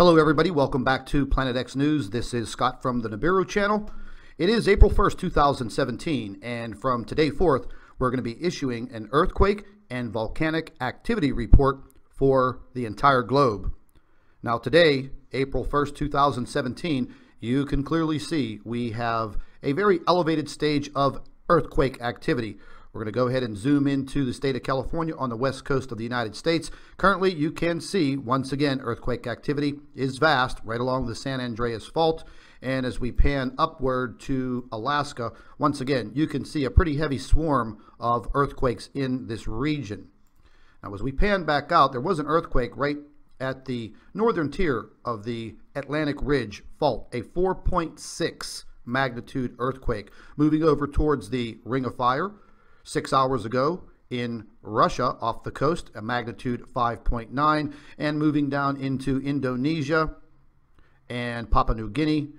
Hello everybody, welcome back to Planet X News. This is Scott from the Nibiru channel. It is April 1st, 2017, and from today forth, we're going to be issuing an earthquake and volcanic activity report for the entire globe. Now today, April 1st, 2017, you can clearly see we have a very elevated stage of earthquake activity. We're going to go ahead and zoom into the state of California on the west coast of the United States. Currently, you can see, once again, earthquake activity is vast right along the San Andreas Fault. And as we pan upward to Alaska, once again, you can see a pretty heavy swarm of earthquakes in this region. Now, as we pan back out, there was an earthquake right at the northern tier of the Atlantic Ridge Fault, a 4.6 magnitude earthquake, moving over towards the Ring of Fire. 6 hours ago in Russia off the coast, a magnitude 5.9, and moving down into Indonesia and Papua New Guinea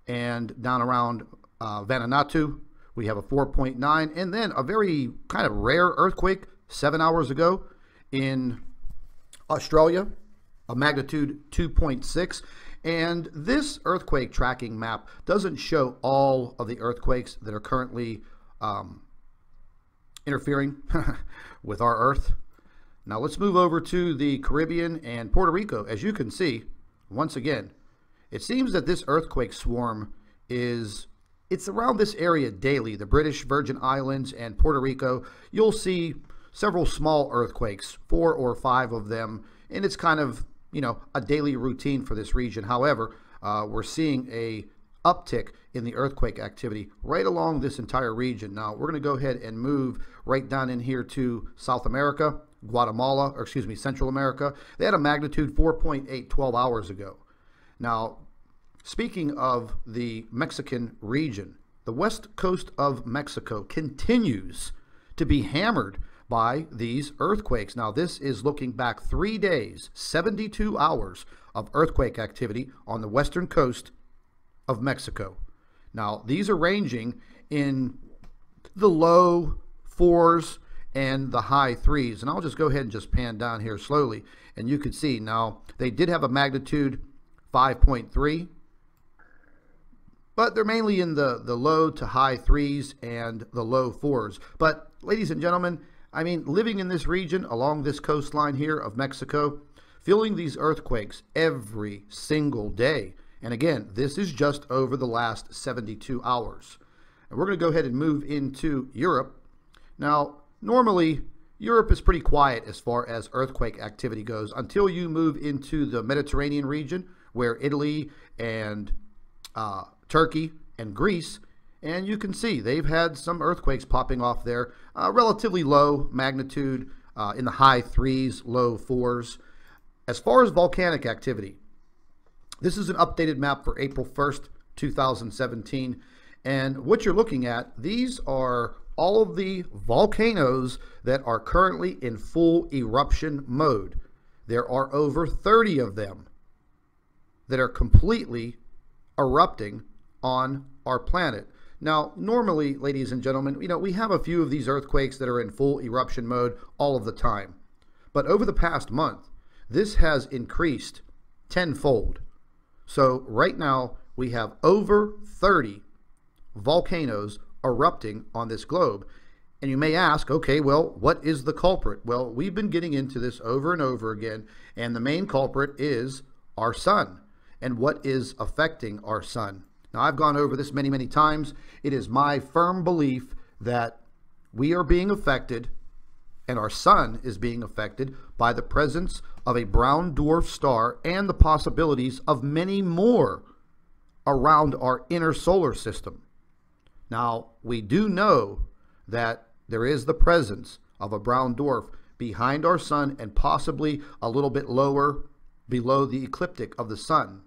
and down around Vanuatu, we have a 4.9, and then a very kind of rare earthquake 7 hours ago in Australia, a magnitude 2.6. And this earthquake tracking map doesn't show all of the earthquakes that are currently interfering with our Earth. Now let's move over to the Caribbean and Puerto Rico. As you can see, once again, it seems that this earthquake swarm it's around this area daily. The British Virgin Islands and Puerto Rico, you'll see several small earthquakes, 4 or 5 of them, and it's kind of, you know, a daily routine for this region. However, we're seeing a uptick in the earthquake activity right along this entire region. Now we're going to go ahead and move right down in here to South America, Guatemala, or excuse me, Central America. They had a magnitude 4.8 12 hours ago. Now, speaking of the Mexican region, the west coast of Mexico continues to be hammered by these earthquakes. Now this is looking back 3 days, 72 hours of earthquake activity on the western coast of Mexico. Now these are ranging in the low 4s and the high 3s, and I'll just go ahead and just pan down here slowly, and you can see now they did have a magnitude 5.3, but they're mainly in the low to high 3s and the low 4s. But ladies and gentlemen, I mean, living in this region along this coastline here of Mexico, feeling these earthquakes every single day. And again, this is just over the last 72 hours. And we're going to go ahead and move into Europe. Now, normally, Europe is pretty quiet as far as earthquake activity goes until you move into the Mediterranean region, where Italy and Turkey and Greece, and you can see they've had some earthquakes popping off there, relatively low magnitude in the high 3s, low 4s. As far as volcanic activity, this is an updated map for April 1st, 2017. And what you're looking at, these are all of the volcanoes that are currently in full eruption mode. There are over 30 of them that are completely erupting on our planet. Now, normally, ladies and gentlemen, you know, we have a few of these earthquakes that are in full eruption mode all of the time. But over the past month, this has increased tenfold. So right now we have over 30 volcanoes erupting on this globe. And you may ask, okay, well, what is the culprit? Well, we've been getting into this over and over again, and the main culprit is our sun and what is affecting our sun. Now, I've gone over this many, many times. It is my firm belief that we are being affected, and our sun is being affected by the presence of a brown dwarf star and the possibilities of many more around our inner solar system. Now, we do know that there is the presence of a brown dwarf behind our sun and possibly a little bit lower below the ecliptic of the sun.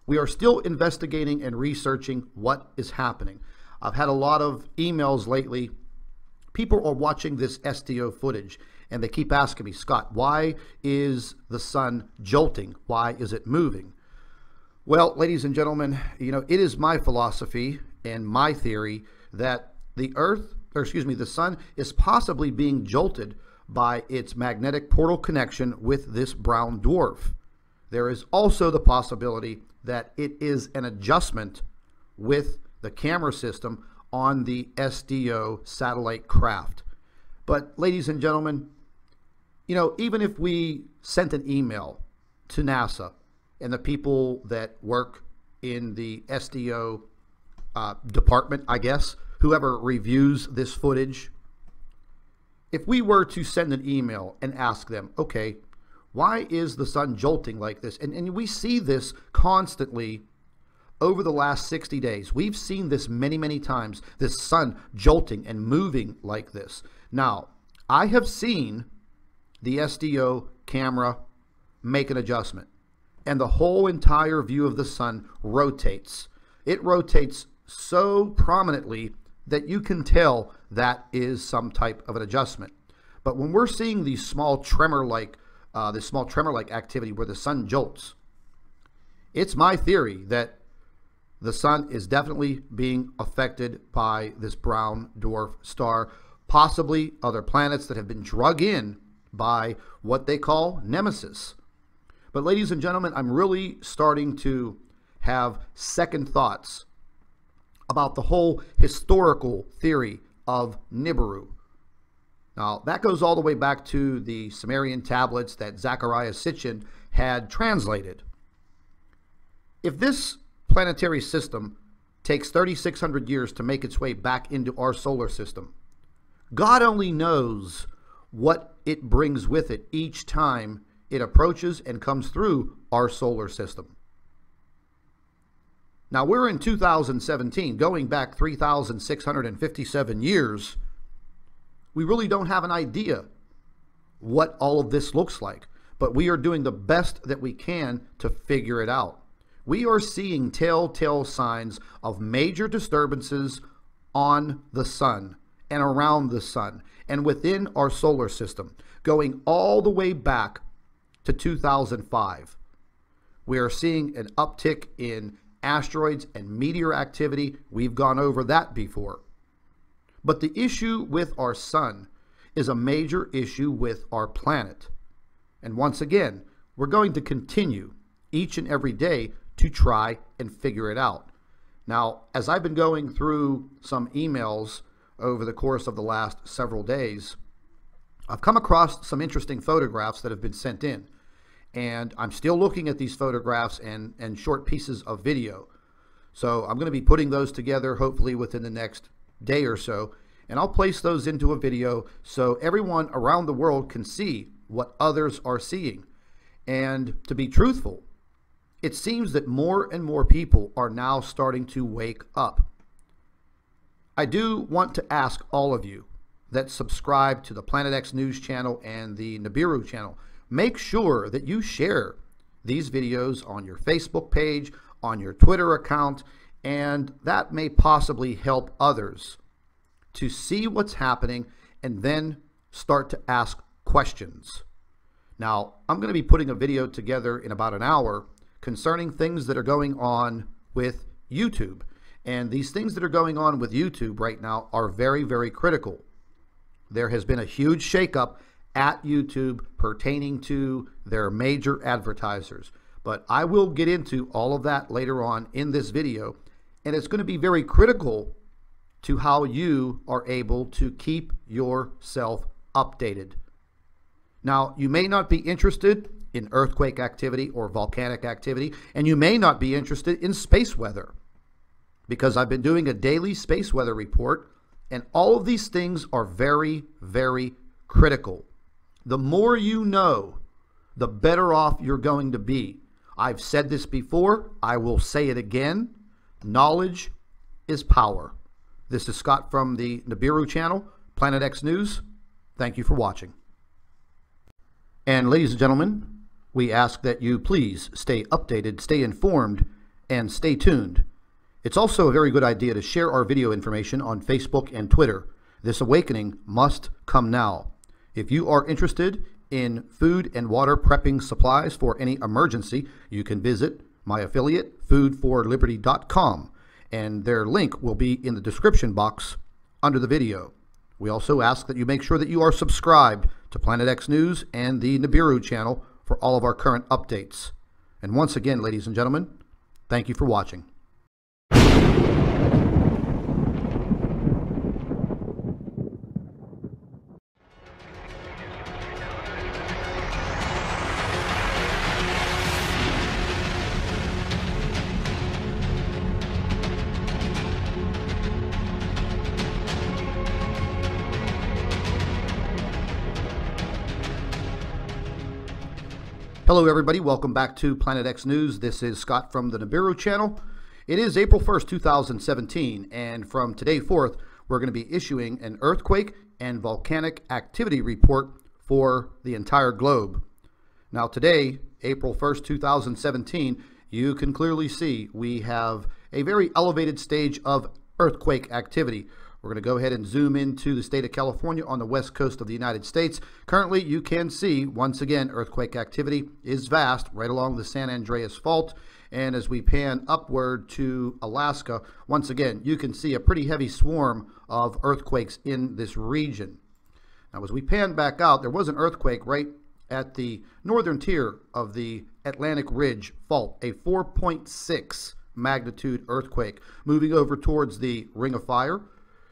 We are still investigating and researching what is happening. I've had a lot of emails lately. People are watching this SDO footage and they keep asking me, Scott, why is the sun jolting? Why is it moving? Well, ladies and gentlemen, you know, it is my philosophy and my theory that the sun is possibly being jolted by its magnetic portal connection with this brown dwarf. there is also the possibility that it is an adjustment with the camera system on the SDO satellite craft. But ladies and gentlemen, you know, even if we sent an email to NASA and the people that work in the SDO department, I guess, whoever reviews this footage, if we were to send an email and ask them, okay, why is the sun jolting like this? And we see this constantly over the last 60 days. We've seen this many, many times, this sun jolting and moving like this. Now, I have seen the SDO camera make an adjustment, and the whole entire view of the sun rotates. It rotates so prominently that you can tell that is some type of an adjustment. But when we're seeing these small tremor-like activity where the sun jolts, it's my theory that the sun is definitely being affected by this brown dwarf star, possibly other planets that have been drug in by what they call Nemesis. But ladies and gentlemen, I'm really starting to have second thoughts about the whole historical theory of Nibiru. Now, that goes all the way back to the Sumerian tablets that Zecharia Sitchin had translated. If this planetary system takes 3,600 years to make its way back into our solar system, God only knows what it brings with it each time it approaches and comes through our solar system. Now, we're in 2017, going back 3,657 years. We really don't have an idea what all of this looks like, but we are doing the best that we can to figure it out. We are seeing telltale signs of major disturbances on the sun and around the sun and within our solar system, going all the way back to 2005. We are seeing an uptick in asteroids and meteor activity. We've gone over that before. But the issue with our sun is a major issue with our planet. And once again, we're going to continue each and every day to try and figure it out. Now, as I've been going through some emails over the course of the last several days, I've come across some interesting photographs that have been sent in. And I'm still looking at these photographs and short pieces of video. So I'm going to be putting those together hopefully within the next day or so. And I'll place those into a video so everyone around the world can see what others are seeing. And to be truthful, it seems that more and more people are now starting to wake up. I do want to ask all of you that subscribe to the Planet X News channel and the Nibiru channel, make sure that you share these videos on your Facebook page, on your Twitter account, and that may possibly help others to see what's happening and then start to ask questions. Now, I'm going to be putting a video together in about an hour concerning things that are going on with YouTube. And these things that are going on with YouTube right now are very, very critical. There has been a huge shakeup at YouTube pertaining to their major advertisers. But I will get into all of that later on in this video. And it's going to be very critical to how you are able to keep yourself updated. Now, you may not be interested in earthquake activity or volcanic activity, and you may not be interested in space weather, because I've been doing a daily space weather report, and all of these things are very, very critical. The more you know, the better off you're going to be. I've said this before, I will say it again. Knowledge is power. This is Scott from the Nibiru channel, Planet X News. Thank you for watching. And ladies and gentlemen, we ask that you please stay updated, stay informed, and stay tuned. It's also a very good idea to share our video information on Facebook and Twitter. This awakening must come now. If you are interested in food and water prepping supplies for any emergency, you can visit my affiliate, foodforliberty.com, and their link will be in the description box under the video. We also ask that you make sure that you are subscribed to Planet X News and the Nibiru channel for all of our current updates. And once again, ladies and gentlemen, thank you for watching. Hello everybody, welcome back to Planet X News. This is Scott from the Nibiru channel. It is April 1st, 2017, and from today forth, we're going to be issuing an earthquake and volcanic activity report for the entire globe. Now today, April 1st, 2017, you can clearly see we have a very elevated stage of earthquake activity. We're going to go ahead and zoom into the state of California on the west coast of the United States. Currently, you can see, once again, earthquake activity is vast right along the San Andreas Fault. And as we pan upward to Alaska, once again, you can see a pretty heavy swarm of earthquakes in this region. Now, as we pan back out, there was an earthquake right at the northern tier of the Atlantic Ridge Fault, a 4.6 magnitude earthquake, moving over towards the Ring of Fire.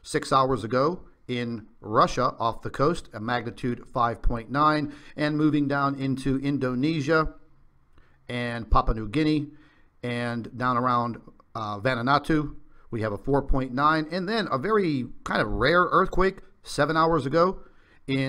6 hours ago in Russia off the coast, a magnitude 5.9, and moving down into Indonesia and Papua New Guinea and down around Vanuatu, we have a 4.9, and then a very kind of rare earthquake 7 hours ago in